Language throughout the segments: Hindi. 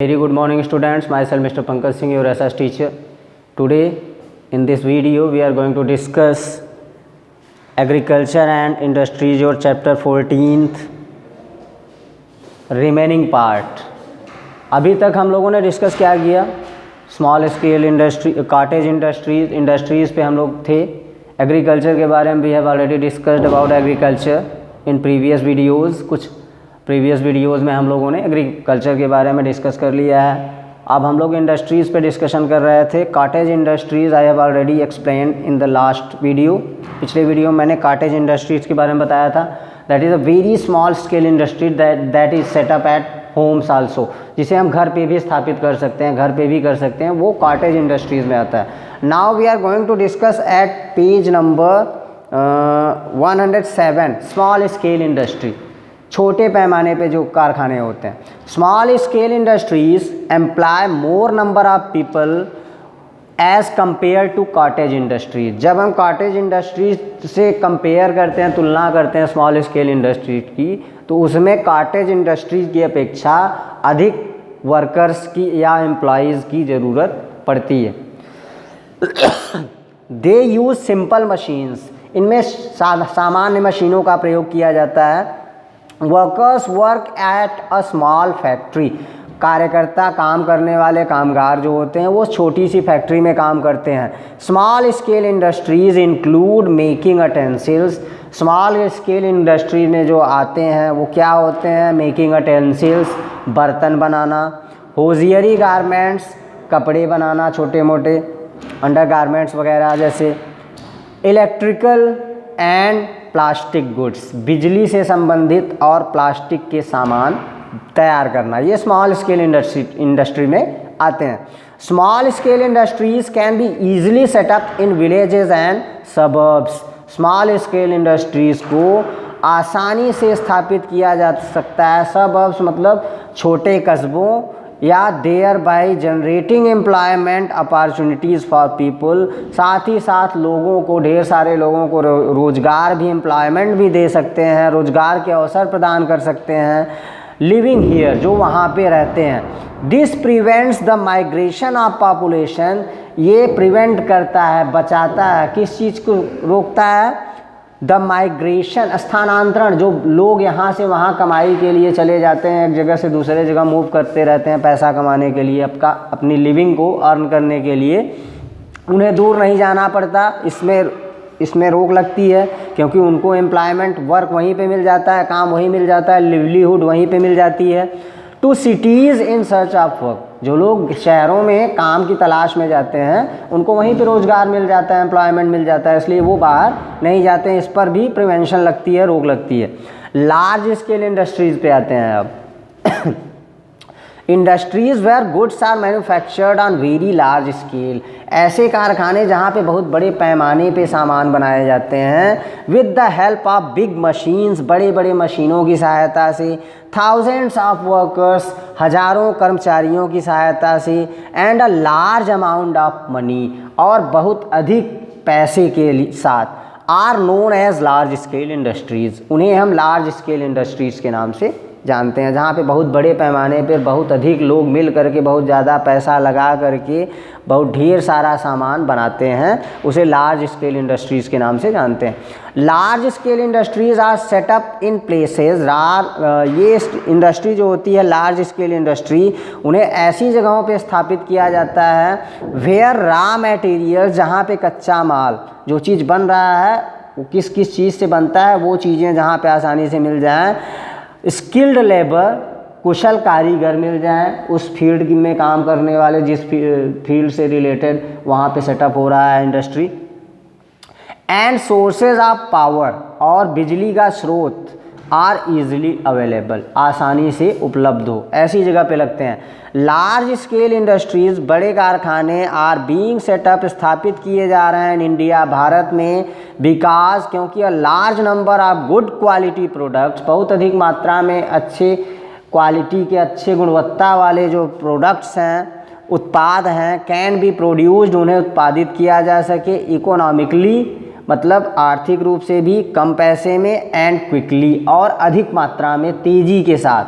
Very good morning students, myself Mr. Pankaj Singh, your SS teacher. Today in this video we are going to discuss agriculture and industries, your chapter 14th remaining part. अभी तक हम लोगों ने डिस्कस क्या किया? Small scale industry, cottage industries पे हम लोग थे. एग्रीकल्चर के बारे में we have already discussed about agriculture in previous videos. कुछ प्रीवियस वीडियोज़ में हम लोगों ने एग्रीकल्चर के बारे में डिस्कस कर लिया है. अब हम लोग इंडस्ट्रीज़ पे डिस्कशन कर रहे थे. Cottage industries I have already explain in the last video. पिछले वीडियो में मैंने कॉटेज इंडस्ट्रीज़ के बारे में बताया था. That is a very small scale industry that is setup at Holmes also, जिसे हम घर पे भी स्थापित कर सकते हैं, घर पे भी कर सकते हैं. वो कॉटेज इंडस्ट्रीज़ में आता है. Now we are going to discuss at page number 107 small scale industry. छोटे पैमाने पे जो कारखाने होते हैं. Small scale industries employ more number of people as compare to cottage industries. जब हम कॉटेज इंडस्ट्रीज से कंपेयर करते हैं, तुलना करते हैं स्मॉल स्केल इंडस्ट्रीज की, तो उसमें कॉटेज इंडस्ट्रीज की अपेक्षा अधिक वर्कर्स की या एम्प्लॉयज़ की ज़रूरत पड़ती है. दे यूज़ सिंपल मशीन्स. इनमें सामान्य मशीनों का प्रयोग किया जाता है. Workers work at a small factory. कार्यकर्ता, काम करने वाले कामगार जो होते हैं वो छोटी सी फैक्ट्री में काम करते हैं. Small scale industries include making utensils. Small scale industry में जो आते हैं वो क्या होते हैं? मेकिंग यूटेंसिल्स, बर्तन बनाना. होजियरी गारमेंट्स, कपड़े बनाना, छोटे मोटे अंडर गारमेंट्स वगैरह जैसे. इलेक्ट्रिकल एंड प्लास्टिक गुड्स, बिजली से संबंधित और प्लास्टिक के सामान तैयार करना, ये स्मॉल स्केल इंडस्ट्री में आते हैं. Small scale industries can be easily setup in villages and suburbs. Small scale industries को आसानी से स्थापित किया जा सकता है. सबर्ब्स मतलब छोटे कस्बों या there by generating employment opportunities for people. साथ ही साथ लोगों को, ढेर सारे लोगों को रोज़गार भी, एम्प्लॉयमेंट भी दे सकते हैं, रोज़गार के अवसर प्रदान कर सकते हैं. लिविंग हियर, जो वहाँ पे रहते हैं. This prevents the migration of population. ये प्रिवेंट करता है, बचाता है. किस चीज़ को रोकता है? द माइग्रेशन, स्थानांतरण. जो लोग यहाँ से वहाँ कमाई के लिए चले जाते हैं, एक जगह से दूसरे जगह मूव करते रहते हैं पैसा कमाने के लिए, अपनी लिविंग को अर्न करने के लिए. उन्हें दूर नहीं जाना पड़ता. इसमें रोक लगती है क्योंकि उनको एम्प्लॉयमेंट, वर्क वहीं पे मिल जाता है, काम वहीं मिल जाता है, लिवलीहुड वहीं पे मिल जाती है. To cities in search of work. जो लोग शहरों में काम की तलाश में जाते हैं उनको वहीं पे रोज़गार मिल जाता है, एम्प्लॉयमेंट मिल जाता है, इसलिए वो बाहर नहीं जाते हैं. इस पर भी प्रिवेंशन लगती है, रोक लगती है. लार्ज स्केल इंडस्ट्रीज़ पे आते हैं अब. Industries where goods are manufactured on very large scale. ऐसे कारखाने जहाँ पे बहुत बड़े पैमाने पे सामान बनाए जाते हैं. With the help of big machines, बड़े बड़े मशीनों की सहायता से. थाउजेंड्स ऑफ वर्कर्स, हज़ारों कर्मचारियों की सहायता से. And a large amount of money, और बहुत अधिक पैसे के साथ. Are known as large scale industries. उन्हें हम लार्ज स्केल इंडस्ट्रीज़ के नाम से जानते हैं. जहाँ पे बहुत बड़े पैमाने पर बहुत अधिक लोग मिल करके बहुत ज़्यादा पैसा लगा करके बहुत ढेर सारा सामान बनाते हैं, उसे लार्ज स्केल इंडस्ट्रीज़ के नाम से जानते हैं. Large scale industries are set up in places. ये इंडस्ट्री जो होती है लार्ज स्केल इंडस्ट्री, उन्हें ऐसी जगहों पे स्थापित किया जाता है वेयर रॉ मटेरियल, जहाँ पे कच्चा माल, जो चीज़ बन रहा है वो किस किस चीज़ से बनता है, वो चीज़ें जहाँ पे आसानी से मिल जाएँ. स्किल्ड लेबर, कुशल कारीगर मिल जाएं, उस फील्ड में काम करने वाले, जिस फील्ड से रिलेटेड वहाँ पे सेटअप हो रहा है industry. And sources of power, और बिजली का स्रोत आर इजीली अवेलेबल, आसानी से उपलब्ध हो, ऐसी जगह पे लगते हैं. लार्ज स्केल इंडस्ट्रीज़, बड़े कारखाने आर बीइंग सेटअप, स्थापित किए जा रहे हैं इन इंडिया, भारत में. बिकॉज, क्योंकि a large number of good quality products, बहुत अधिक मात्रा में अच्छे क्वालिटी के, अच्छे गुणवत्ता वाले जो प्रोडक्ट्स हैं, उत्पाद हैं, कैन बी प्रोड्यूस्ड, उन्हें उत्पादित किया जा सके. इकोनॉमिकली, मतलब आर्थिक रूप से भी, कम पैसे में. एंड क्विकली, और अधिक मात्रा में, तेज़ी के साथ.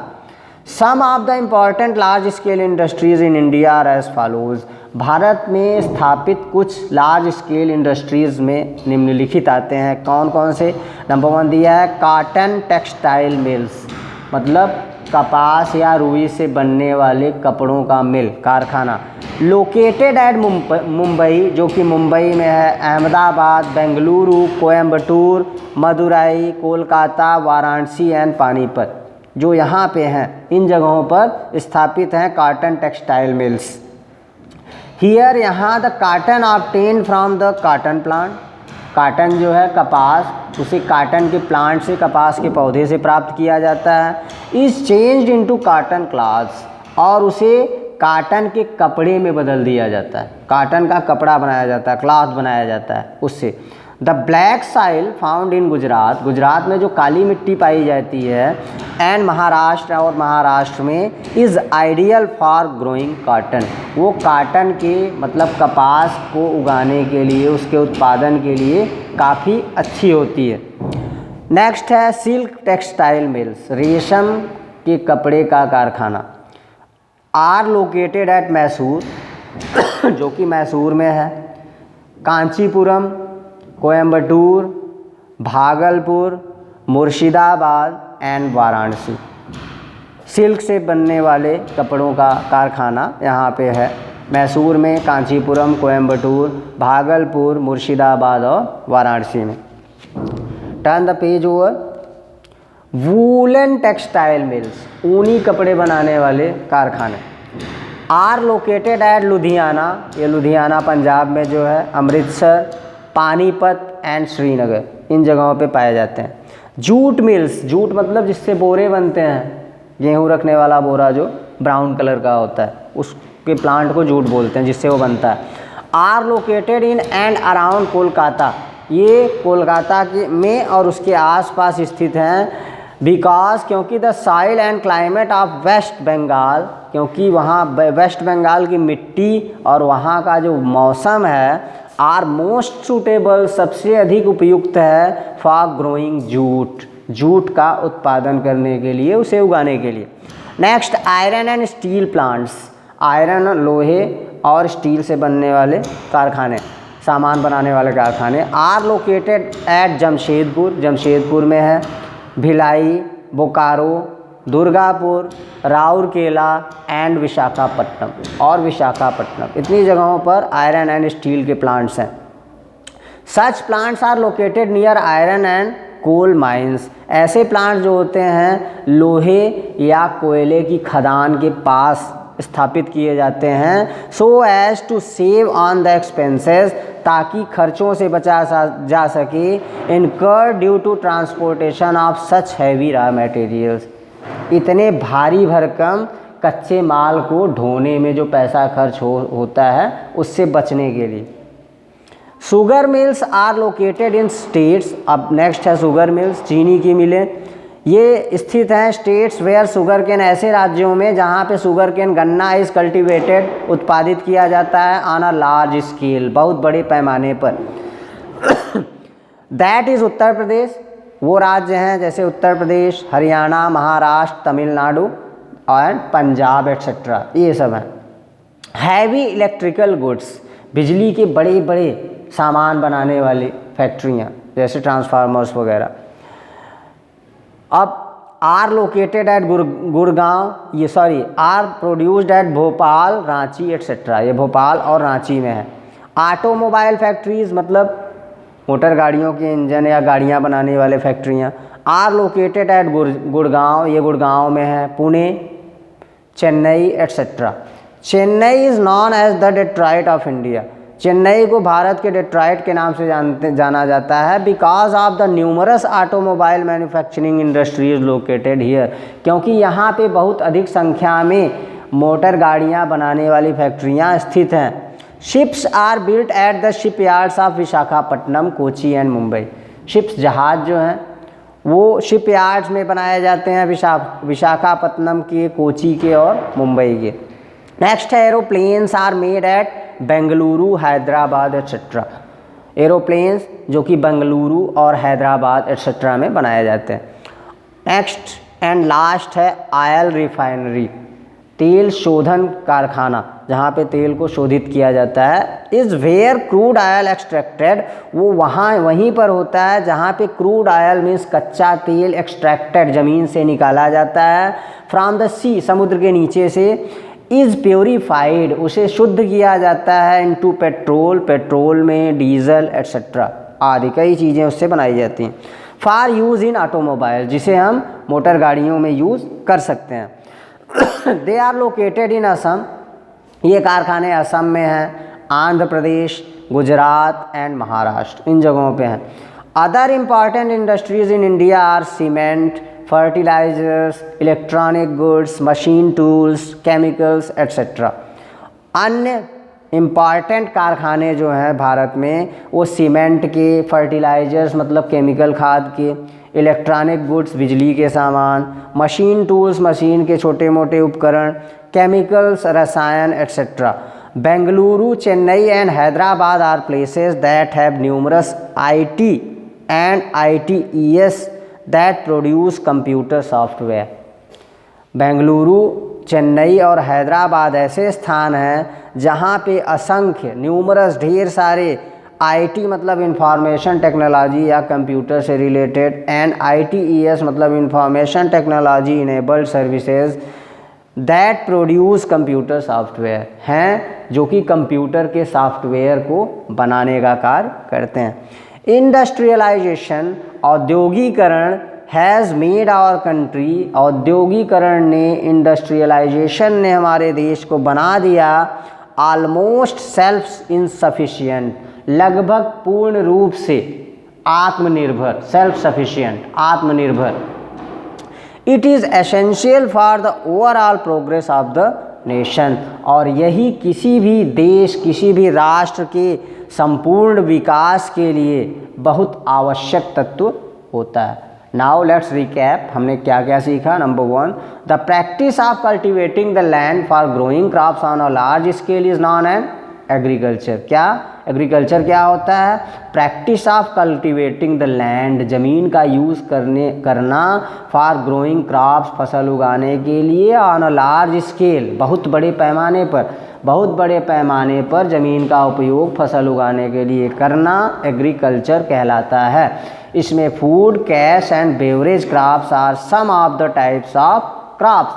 Some of the important large scale industries in India are as follows. Bharat में स्थापित कुछ लार्ज स्केल इंडस्ट्रीज़ में निम्नलिखित आते हैं। कौन कौन से? नंबर 1 दिया है कॉटन टेक्सटाइल मिल्स, मतलब कपास या रुई से बनने वाले कपड़ों का मिल कारखाना, लोकेटेड एट मुंबई, जो कि मुंबई में है, अहमदाबाद, बेंगलुरु, कोयम्बटूर, मदुरई, कोलकाता, वाराणसी एंड पानीपत, जो यहाँ पे हैं, इन जगहों पर स्थापित हैं कॉटन टेक्सटाइल मिल्स। हियर यहाँ the cotton obtain from the cotton plant, cotton जो है कपास, उसे काटन के प्लांट से, कपास के पौधे से प्राप्त किया जाता है। Is changed into cotton clothes, और उसे काटन के कपड़े में बदल दिया जाता है, काटन का कपड़ा बनाया जाता है, क्लॉथ बनाया जाता है उससे। The black soil found in Gujarat, Gujarat में जो काली मिट्टी पाई जाती है, एंड महाराष्ट्र, और महाराष्ट्र में, is ideal for growing cotton, वो काटन के मतलब कपास को उगाने के लिए, उसके उत्पादन के लिए काफ़ी अच्छी होती है। नेक्स्ट है सिल्क टेक्सटाइल मिल्स, रेशम के कपड़े का कारखाना, आर लोकेटेड एट मैसूर, जो कि मैसूर में है, कांचीपुरम, कोयम्बटूर, भागलपुर, मुर्शिदाबाद एंड वाराणसी। सिल्क से बनने वाले कपड़ों का कारखाना यहाँ पे है मैसूर में, कांचीपुरम, कोयम्बटूर, भागलपुर, मुर्शिदाबाद और वाराणसी में। Turn the page over. Woollen textile mills, ऊनी कपड़े बनाने वाले कारखाने, आर लोकेटेड एट लुधियाना, ये लुधियाना पंजाब में जो है, अमृतसर, पानीपत एंड श्रीनगर, इन जगहों पे पाए जाते हैं। जूट मिल्स, जूट मतलब जिससे बोरे बनते हैं, गेहूँ रखने वाला बोरा जो ब्राउन कलर का होता है, उसके प्लांट को जूट बोलते हैं, जिससे वो बनता है। Are located in and around Kolkata, ये कोलकाता के में और उसके आसपास स्थित हैं। बिकॉज, क्योंकि the soil and climate of West Bengal, क्योंकि वहाँ वेस्ट बंगाल की मिट्टी और वहाँ का जो मौसम है, आर मोस्ट सूटेबल, सबसे अधिक उपयुक्त है फॉर ग्रोइंग जूट, जूट का उत्पादन करने के लिए, उसे उगाने के लिए। Next iron and steel plants, iron, लोहे और स्टील से बनने वाले कारखाने, सामान बनाने वाले कारखाने, are located at Jamshedpur, Jamshedpur में है, भिलाई, बोकारो, दुर्गापुर, राउरकेला एंड विशाखापट्टनम, और विशाखापट्टनम, इतनी जगहों पर आयरन एंड स्टील के प्लांट्स हैं। Such plants are located near iron and coal mines, ऐसे प्लांट्स जो होते हैं लोहे या कोयले की खदान के पास स्थापित किए जाते हैं। So as to save on the expenses, ताकि खर्चों से बचा जा सके, incurred due to transportation of such heavy raw materials, इतने भारी भरकम कच्चे माल को ढोने में जो पैसा खर्च होता है, उससे बचने के लिए। Sugar mills are located in states, अब नेक्स्ट है शुगर मिल्स, चीनी की मिलें, ये स्थित हैं स्टेट्स वेयर शुगर केन, ऐसे राज्यों में जहाँ पे शुगर केन, गन्ना इज़ कल्टिवेटेड, उत्पादित किया जाता है, ऑन अ लार्ज स्केल, बहुत बड़े पैमाने पर। दैट इज़ उत्तर प्रदेश, वो राज्य हैं जैसे उत्तर प्रदेश, हरियाणा, महाराष्ट्र, तमिलनाडु और पंजाब एट्सेट्रा, ये सब हैं। हैवी इलेक्ट्रिकल गुड्स, बिजली के बड़े बड़े सामान बनाने वाली फैक्ट्रियाँ, जैसे ट्रांसफार्मर्स वगैरह। अब आर लोकेटेड एट गुड़गांव, ये sorry are produced at Bhopal, Ranchi etcetera, ये भोपाल और रांची में है। ऑटोमोबाइल फैक्ट्रीज़, मतलब मोटर गाड़ियों के इंजन या गाड़ियाँ बनाने वाले फैक्ट्रियाँ, आर लोकेटेड एट गुड़गांव, ये गुड़गांव में है, Pune, Chennai etcetera. Chennai is known as the Detroit of India, Chennai को भारत के डेट्रॉइट के नाम से जाना जाता है, because of the numerous automobile manufacturing industries located here, क्योंकि यहाँ पे बहुत अधिक संख्या में मोटर गाड़ियाँ बनाने वाली फैक्ट्रियाँ स्थित हैं। Ships are built at the shipyards of Visakhapatnam, Kochi and Mumbai, ships जहाज़ जो हैं वो शिप यार्ड्स में बनाए जाते हैं, विशाखापट्टनम के, कोची के और मुंबई के। नेक्स्ट है aeroplanes are made at Bengaluru, Hyderabad etcetera, aeroplanes जो कि बेंगलुरु और हैदराबाद एट्सेट्रा में बनाए जाते हैं। नेक्स्ट एंड लास्ट है ऑयल रिफाइनरी, तेल शोधन कारखाना, जहाँ पे तेल को शोधित किया जाता है। Is where crude oil extracted, वो वहीं पर होता है जहाँ पे क्रूड ऑयल मीन्स कच्चा तेल एक्सट्रैक्टेड ज़मीन से निकाला जाता है, फ्रॉम द सी, समुद्र के नीचे से। इज़ प्योरीफाइड, उसे शुद्ध किया जाता है, इनटू पेट्रोल, पेट्रोल में, डीजल एट्सेट्रा आदि कई चीज़ें उससे बनाई जाती हैं। फॉर यूज़ इन ऑटोमोबाइल, जिसे हम मोटर गाड़ियों में यूज़ कर सकते हैं। They are located in Assam, ये कारखाने असम में हैं, आंध्र प्रदेश, गुजरात एंड महाराष्ट्र, इन जगहों पे हैं। Other important industries in India are cement, fertilisers, electronic goods, machine tools, chemicals etcetera. अन्य इम्पॉर्टेंट कारखाने जो हैं भारत में वो सीमेंट के, फर्टिलाइजर्स मतलब केमिकल खाद के, इलेक्ट्रॉनिक गुड्स बिजली के सामान, मशीन टूल्स मशीन के छोटे मोटे उपकरण, केमिकल्स रसायन etcetera. Bengaluru, Chennai and Hyderabad are places that have numerous IT and ITES that produce computer software. Bengaluru, Chennai और हैदराबाद ऐसे स्थान हैं जहाँ पे असंख्य, न्यूमरस, ढेर सारे IT मतलब इंफॉर्मेशन टेक्नोलॉजी या कंप्यूटर से रिलेटेड, एंड ITES मतलब information technology enabled services that produce computer software हैं, जो कि कंप्यूटर के सॉफ्टवेयर को बनाने का कार्य करते हैं। इंडस्ट्रियलाइजेशन, औद्योगिकरण, हैज़ मेड आवर कंट्री, औद्योगिकरण ने, इंडस्ट्रियलाइजेशन ने हमारे देश को बना दिया ऑलमोस्ट सेल्फ इनसफिशिएंट, लगभग पूर्ण रूप से आत्मनिर्भर, सेल्फ सफिशिएंट, आत्मनिर्भर। It is essential for the overall progress of the nation, और यही किसी भी देश, किसी भी राष्ट्र के संपूर्ण विकास के लिए बहुत आवश्यक तत्व होता है। नाउ लेट्स रिकैप, हमने क्या क्या सीखा। Number 1, the practice of cultivating the land for growing crops on a large scale is non an agriculture. क्या एग्रीकल्चर क्या होता है? Practice of cultivating the land, ज़मीन का यूज़ करना, फॉर ग्रोइंग क्रॉप्स, फसल उगाने के लिए, ऑन अ लार्ज स्केल, बहुत बड़े पैमाने पर ज़मीन का उपयोग फसल उगाने के लिए करना एग्रीकल्चर कहलाता है। इसमें food, cash and beverage crops are some of the types of crops.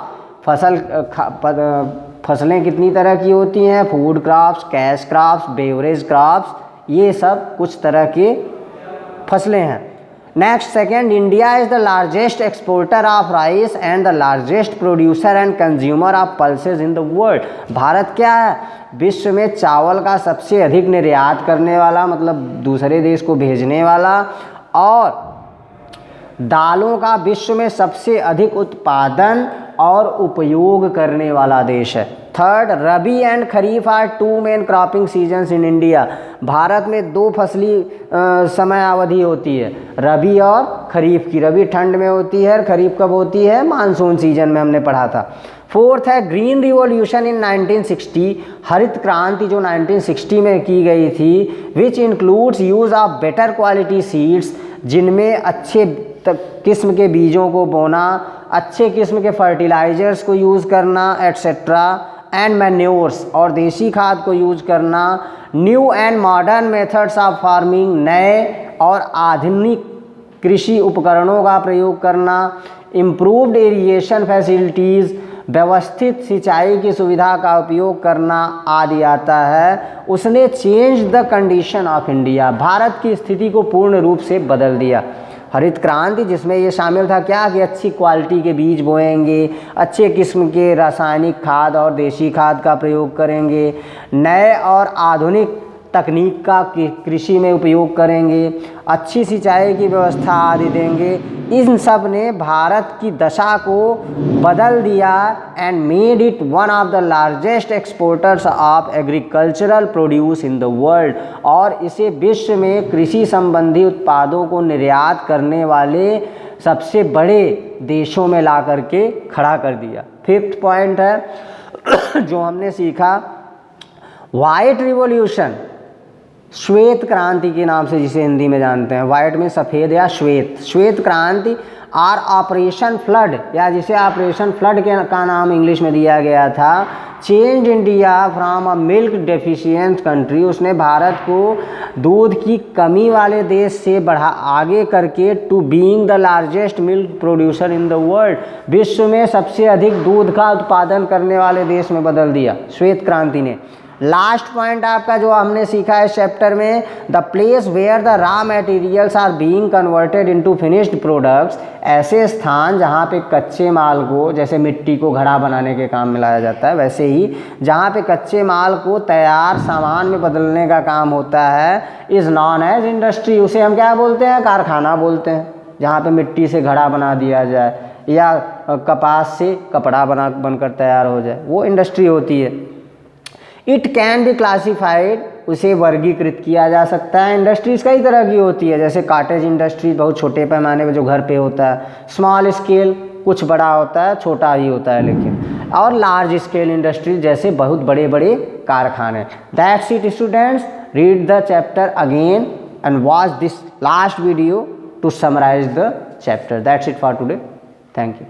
फसलें कितनी तरह की होती हैं? Food crops, cash crops, beverage crops, ये सब कुछ तरह की फसलें हैं। Next, second, India is the largest exporter of rice and the largest producer and consumer of pulses in the world. Bharat क्या है? विश्व में चावल का सबसे अधिक निर्यात करने वाला, मतलब दूसरे देश को भेजने वाला, और दालों का विश्व में सबसे अधिक उत्पादन और उपयोग करने वाला देश है। Third, rabi and kharif are two main cropping seasons in India. भारत में दो फसली समय अवधि होती है, रबी और खरीफ की। रबी ठंड में होती है और खरीफ कब होती है? मानसून सीजन में, हमने पढ़ा था। फोर्थ है ग्रीन रिवॉल्यूशन इन 1960, हरित क्रांति जो 1960 में की गई थी, which includes use of better quality seeds, जिनमें अच्छे किस्म के बीजों को बोना, अच्छे किस्म के फर्टिलाइजर्स को यूज़ करना एट्सेट्रा, एंड मैन्योर्स, और देसी खाद को यूज़ करना। New and modern methods of farming, नए और आधुनिक कृषि उपकरणों का प्रयोग करना। इम्प्रूव्ड इरिगेशन फैसिलिटीज़, व्यवस्थित सिंचाई की सुविधा का उपयोग करना आदि आता है। उसने change the condition of India, Bharat की स्थिति को पूर्ण रूप से बदल दिया। हरित क्रांति, जिसमें ये शामिल था क्या कि अच्छी क्वालिटी के बीज बोएंगे, अच्छे किस्म के रासायनिक खाद और देसी खाद का प्रयोग करेंगे, नए और आधुनिक तकनीक का कृषि में उपयोग करेंगे, अच्छी सिंचाई की व्यवस्था आदि देंगे। इन सब ने भारत की दशा को बदल दिया and made it one of the largest exporters of agricultural produce in the world, और इसे विश्व में कृषि संबंधी उत्पादों को निर्यात करने वाले सबसे बड़े देशों में ला करके खड़ा कर दिया। फिफ्थ पॉइंट है जो हमने सीखा, वाइट रिवॉल्यूशन, श्वेत क्रांति के नाम से जिसे हिंदी में जानते हैं। वाइट में सफ़ेद या श्वेत, श्वेत क्रांति और ऑपरेशन फ्लड, या जिसे ऑपरेशन फ्लड के का नाम इंग्लिश में दिया गया था, change India from a milk deficient country, उसने भारत को दूध की कमी वाले देश से बढ़ा आगे करके to being the largest milk producer in the world, विश्व में सबसे अधिक दूध का उत्पादन करने वाले देश में बदल दिया श्वेत क्रांति ने। लास्ट पॉइंट आपका जो हमने सीखा है इस चैप्टर में, the place where the raw materials are being converted into finished products, ऐसे स्थान जहाँ पे कच्चे माल को, जैसे मिट्टी को घड़ा बनाने के काम में लाया जाता है, वैसे ही जहाँ पे कच्चे माल को तैयार सामान में बदलने का काम होता है, इज़ नॉन एज इंडस्ट्री, उसे हम क्या बोलते हैं, कारखाना बोलते हैं। जहाँ पे मिट्टी से घड़ा बना दिया जाए या कपास से कपड़ा बनकर तैयार हो जाए, वो इंडस्ट्री होती है। इट कैन बी क्लासीफाइड, उसे वर्गीकृत किया जा सकता है। इंडस्ट्रीज कई तरह की होती है, जैसे कॉटेज इंडस्ट्री बहुत छोटे पैमाने पे जो घर पे होता है, स्मॉल स्केल कुछ बड़ा होता है, छोटा ही होता है लेकिन, और लार्ज स्केल इंडस्ट्री जैसे बहुत बड़े बड़े कारखाने। That's it students, read the chapter again and watch this last video to summarise the chapter. That's it for today, thank you.